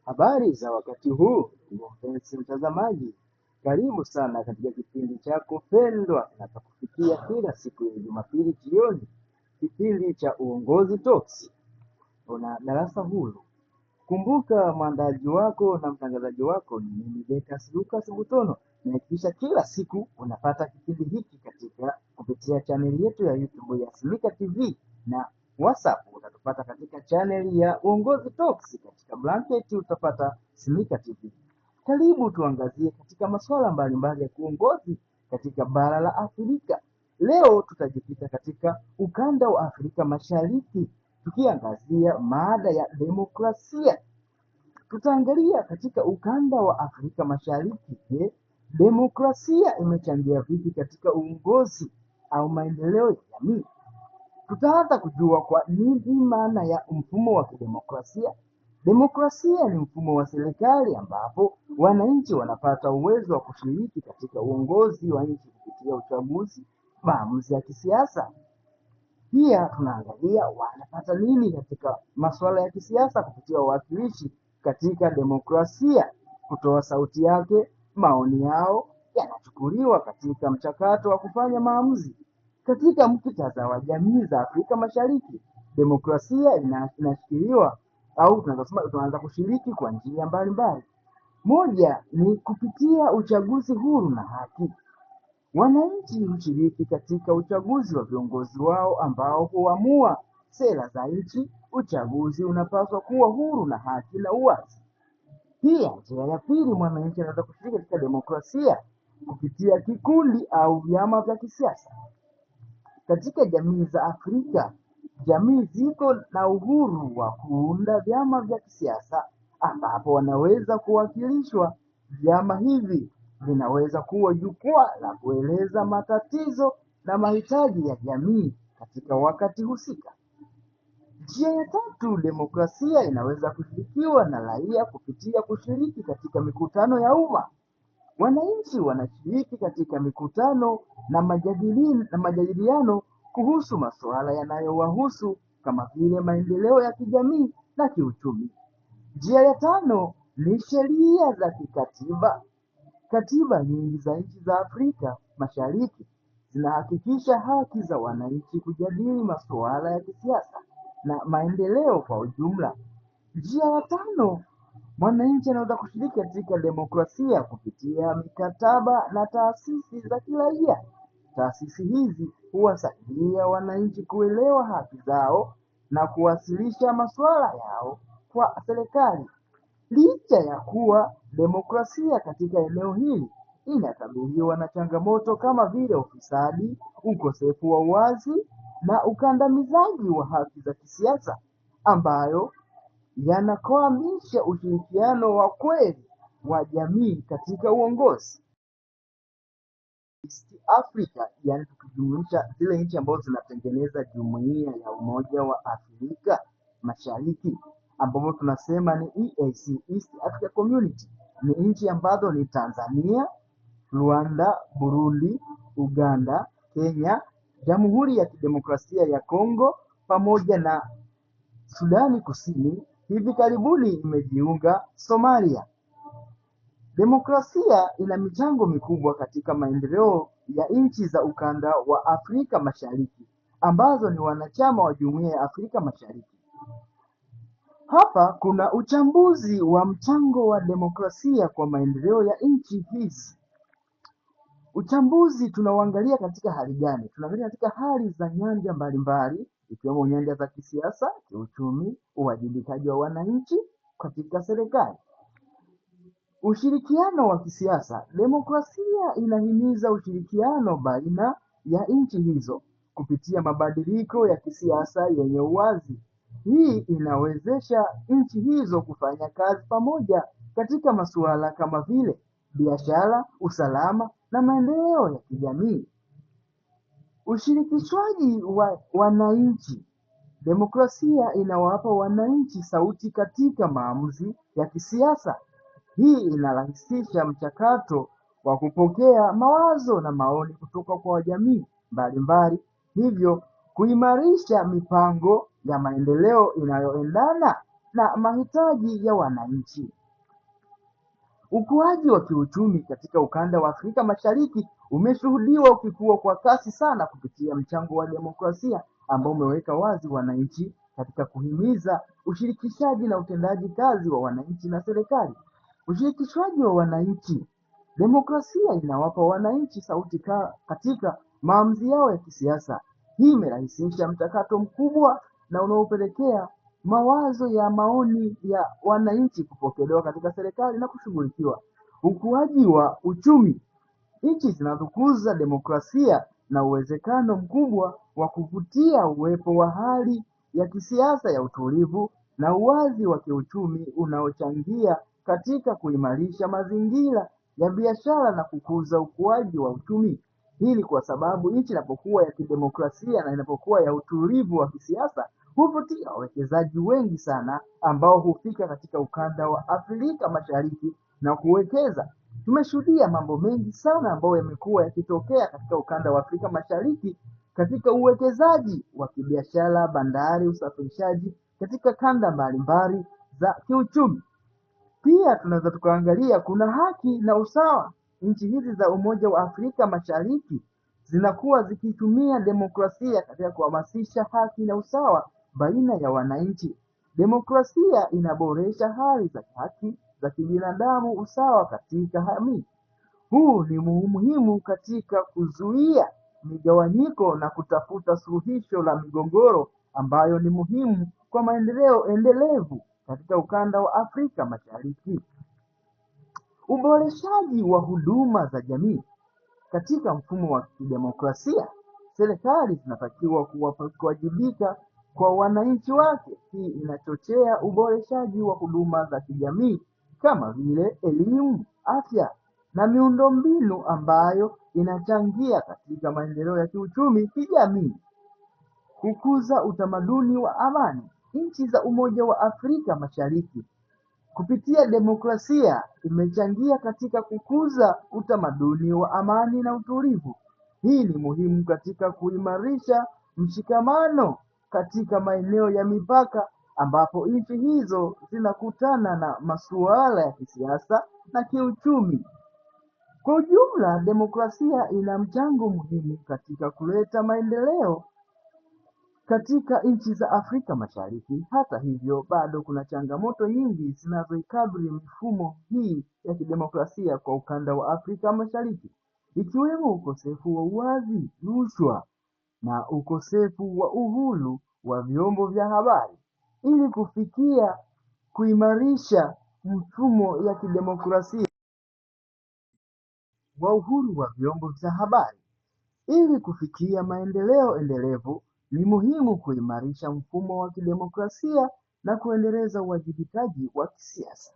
Habari za wakati huu, mpenzi mtazamaji, karibu sana katika kipindi chako pendwa kinachokufikia kila siku ya Jumapili jioni, kipindi cha Uongozi Talks. Una darasa huru. Kumbuka mwandaji wako na mtangazaji wako ni mimi Decas Lucas Butono, na kisha kila siku unapata kipindi hiki katika kupitia chaneli yetu ya YouTube ya Simika TV na WhatsApp utatupata katika chaneli ya Uongozi Talks. Katika blanket utapata Simika TV. Karibu tuangazie katika masuala mbalimbali ya uongozi katika bara la Afrika. Leo tutajikita katika ukanda wa Afrika Mashariki tukiangazia mada ya demokrasia. Tutaangalia katika ukanda wa Afrika Mashariki, je, demokrasia imechangia vipi katika uongozi au maendeleo ya jamii? Tutaanza kujua kwa nini maana ya mfumo wa kidemokrasia. Demokrasia ni mfumo wa serikali ambapo wananchi wanapata uwezo wa kushiriki katika uongozi wa nchi kupitia uchaguzi, maamuzi ya kisiasa. Pia tunaangalia wanapata nini katika masuala ya kisiasa kupitia wawakilishi katika demokrasia, kutoa sauti yake, maoni yao yanachukuliwa katika mchakato wa kufanya maamuzi. Katika muktadha wa jamii za Afrika Mashariki, demokrasia inashikiliwa au tunaanza kushiriki kwa njia mbalimbali. Moja ni kupitia uchaguzi huru na haki. Wananchi hushiriki katika uchaguzi wa viongozi wao ambao huamua sera za nchi. Uchaguzi unapaswa kuwa huru na haki na uwazi. Pia njia ya pili, mwananchi anaweza kushiriki katika demokrasia kupitia kikundi au vyama vya kisiasa. Katika jamii za Afrika, jamii ziko na uhuru wa kuunda vyama vya kisiasa ambapo wanaweza kuwakilishwa. Vyama hivi vinaweza kuwa jukwaa la kueleza matatizo na mahitaji ya jamii katika wakati husika. Njia ya tatu, demokrasia inaweza kushirikiwa na raia kupitia kushiriki katika mikutano ya umma. Wananchi wanashiriki katika mikutano na majadiliano kuhusu masuala yanayowahusu kama vile maendeleo ya kijamii na kiuchumi. Njia ya tano ni sheria za kikatiba. Katiba nyingi za nchi za Afrika Mashariki zinahakikisha haki za wananchi kujadili masuala ya kisiasa na maendeleo kwa ujumla. Njia ya tano, mwananchi anaweza kushiriki katika demokrasia kupitia mikataba na taasisi za kiraia. Taasisi hizi huwasaidia wananchi kuelewa haki zao na kuwasilisha masuala yao kwa serikali. Licha ya kuwa demokrasia katika eneo hili inakabiliwa na changamoto kama vile ufisadi, ukosefu wa uwazi na ukandamizaji wa haki za kisiasa ambayo yanakwamisha ushirikiano wa kweli wa jamii katika uongozi. East Africa, yani tukijumuisha zile nchi ambazo zinatengeneza jumuiya ya Umoja wa Afrika Mashariki, ambapo tunasema ni EAC, East Africa Community, ni nchi ambazo ni Tanzania, Rwanda, Burundi, Uganda, Kenya, Jamhuri ya Kidemokrasia ya Kongo pamoja na Sudani Kusini. Hivi karibuni imejiunga Somalia. Demokrasia ina michango mikubwa katika maendeleo ya nchi za ukanda wa Afrika Mashariki ambazo ni wanachama wa Jumuiya ya Afrika Mashariki. Hapa kuna uchambuzi wa mchango wa demokrasia kwa maendeleo ya nchi hizi. Uchambuzi tunauangalia katika hali gani? Tunaangalia katika hali za nyanja mbalimbali ikiwemo nyanja za kisiasa, kiuchumi, uwajibikaji wa wananchi katika serikali. Ushirikiano wa kisiasa. Demokrasia inahimiza ushirikiano baina ya nchi hizo kupitia mabadiliko ya kisiasa yenye uwazi. Hii inawezesha nchi hizo kufanya kazi pamoja katika masuala kama vile biashara, usalama na maendeleo ya kijamii. Ushirikishwaji wa wananchi. Demokrasia inawapa wananchi sauti katika maamuzi ya kisiasa. Hii inarahisisha mchakato wa kupokea mawazo na maoni kutoka kwa jamii mbalimbali, hivyo kuimarisha mipango ya maendeleo inayoendana na mahitaji ya wananchi. Ukuaji wa kiuchumi katika ukanda wa Afrika Mashariki umeshuhudiwa ukikua kwa kasi sana kupitia mchango wa demokrasia ambao umeweka wazi wananchi katika kuhimiza ushirikishaji na utendaji kazi wa wananchi na serikali. Ushirikishwaji wa wananchi. Demokrasia inawapa wananchi sauti katika maamuzi yao ya kisiasa. Hii imerahisisha mchakato mkubwa na unaopelekea mawazo ya maoni ya wananchi kupokelewa katika serikali na kushughulikiwa. Ukuaji wa uchumi. Nchi zinazokuza demokrasia na uwezekano mkubwa wa kuvutia uwepo wa hali ya kisiasa ya utulivu na uwazi wa kiuchumi unaochangia katika kuimarisha mazingira ya biashara na kukuza ukuaji wa uchumi. Hili kwa sababu nchi inapokuwa ya kidemokrasia na inapokuwa ya utulivu wa kisiasa huvutia wawekezaji wengi sana ambao hufika katika ukanda wa Afrika Mashariki na kuwekeza. Tumeshuhudia mambo mengi sana ambayo yamekuwa yakitokea katika ukanda wa Afrika Mashariki katika uwekezaji wa kibiashara, bandari, usafirishaji katika kanda mbalimbali za kiuchumi. Pia tunaweza tukaangalia kuna haki na usawa. Nchi hizi za Umoja wa Afrika Mashariki zinakuwa zikitumia demokrasia katika kuhamasisha haki na usawa baina ya wananchi. Demokrasia inaboresha hali za haki za kibinadamu, usawa katika jamii. Huu ni muhimu katika kuzuia migawanyiko na kutafuta suluhisho la migogoro ambayo ni muhimu kwa maendeleo endelevu katika ukanda wa Afrika Mashariki. Uboreshaji wa huduma za jamii. Katika mfumo wa kidemokrasia, serikali zinatakiwa kuwajibika kwa wananchi wake. Hii inachochea uboreshaji wa huduma za kijamii kama vile elimu, afya na miundombinu ambayo inachangia katika maendeleo ya kiuchumi kijamii. Kukuza utamaduni wa amani. Nchi za Umoja wa Afrika Mashariki kupitia demokrasia imechangia katika kukuza utamaduni wa amani na utulivu. Hii ni muhimu katika kuimarisha mshikamano katika maeneo ya mipaka ambapo nchi hizo zinakutana na masuala ya kisiasa na kiuchumi. Kwa ujumla, demokrasia ina mchango muhimu katika kuleta maendeleo katika nchi za Afrika Mashariki. Hata hivyo, bado kuna changamoto nyingi zinazoikabili mifumo hii ya kidemokrasia kwa ukanda wa Afrika Mashariki, ikiwemo ukosefu wa uwazi, rushwa na ukosefu wa uhuru wa vyombo vya habari. Ili kufikia kuimarisha mfumo ya kidemokrasia wa uhuru wa vyombo vya habari, ili kufikia maendeleo endelevu, ni muhimu kuimarisha mfumo wa kidemokrasia na kuendeleza uwajibikaji wa kisiasa.